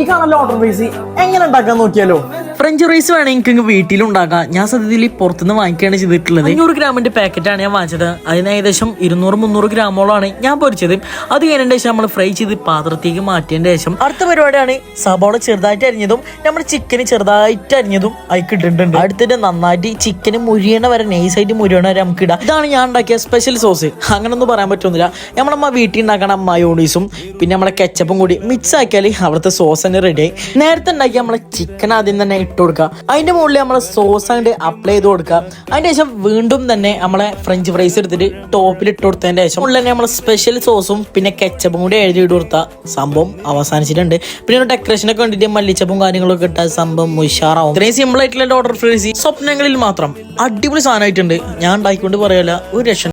ഈ കാണല്ലോ order price എങ്ങനെ ഉണ്ടാക്കാൻ നോക്കിയാലോ. ഫ്രഞ്ച് ഫ്രൈസ് വേണമെങ്കിൽ നിങ്ങൾക്ക് വീട്ടിലുണ്ടാക്കാം. ഞാൻ സത്യത്തിൽ പുറത്തുനിന്ന് വാങ്ങിക്കുകയാണ് ചെയ്തിട്ടുള്ളത്. 500 ഗ്രാമിന്റെ പാക്കറ്റാണ് ഞാൻ വാങ്ങിച്ചത്. അതിന് ഏകദേശം 200-300 ഗ്രാമോളാണ് ഞാൻ പൊരിച്ചത്. അത് കഴിഞ്ഞതിന് ശേഷം നമ്മൾ ഫ്രൈ ചെയ്ത് പാത്രത്തേക്ക് മാറ്റിയതിന് ശേഷം അടുത്ത പരിപാടിയാണ് സബോള ചെറുതായിട്ട് അരിഞ്ഞതും നമ്മുടെ ചിക്കന് ചെറുതായിട്ട് അരിഞ്ഞതും അതിക്ക് ഇട്ടിട്ടുണ്ട്. അടുത്തിട്ട് നന്നായിട്ട് ചിക്കന് മുരിയണ വരെ നൈസായിട്ട് മുരിയണ വരെ നമുക്ക് ഇടാം. ഇതാണ് ഞാൻ ഉണ്ടാക്കിയ സ്പെഷ്യൽ സോസ്. അങ്ങനൊന്നും പറയാൻ പറ്റുന്നില്ല. നമ്മളമ്മ വീട്ടിൽ ഉണ്ടാക്കണ മയോണീസും പിന്നെ നമ്മളെ കെച്ചപ്പും കൂടി മിക്സ് ആക്കിയാൽ അവിടുത്തെ സോസ് തന്നെ റെഡി ആയി. നേരത്തെ ഉണ്ടാക്കി നമ്മളെ ചിക്കൻ ആദ്യം തന്നെ ഇട്ട് കൊടുക്കുക. അതിന്റെ മുകളിൽ നമ്മളെ സോസ് അങ്ങോട്ട് അപ്ലൈ ചെയ്ത് കൊടുക്കുക. അതിന്റെ ശേഷം വീണ്ടും തന്നെ നമ്മളെ ഫ്രഞ്ച് ഫ്രൈസ് എടുത്തിട്ട് ടോപ്പിൽ ഇട്ട് കൊടുത്തതിന്റെ ശേഷം ഉള്ളിൽ തന്നെ നമ്മളെ സ്പെഷ്യൽ സോസും പിന്നെ കെച്ചപ്പും കൂടി എഴുതി ഇട്ട് കൊടുത്ത സംഭവം അവസാനിച്ചിട്ടുണ്ട്. പിന്നെ ഡെക്കറേഷനൊക്കെ വേണ്ടിയിട്ട് മല്ലിച്ചപ്പും കാര്യങ്ങളൊക്കെ ഇട്ട സംഭവം ഉഷാറാവും. ഇത്രയും സിമ്പിൾ ആയിട്ടുള്ള ഓർഡർ ഫ്രൈസ് സ്വപ്നങ്ങളിൽ മാത്രം അടിപൊളി സാധനമായിട്ടുണ്ട്. ഞാൻ ഉണ്ടാക്കിക്കൊണ്ട് പറയല ഒരു രക്ഷ.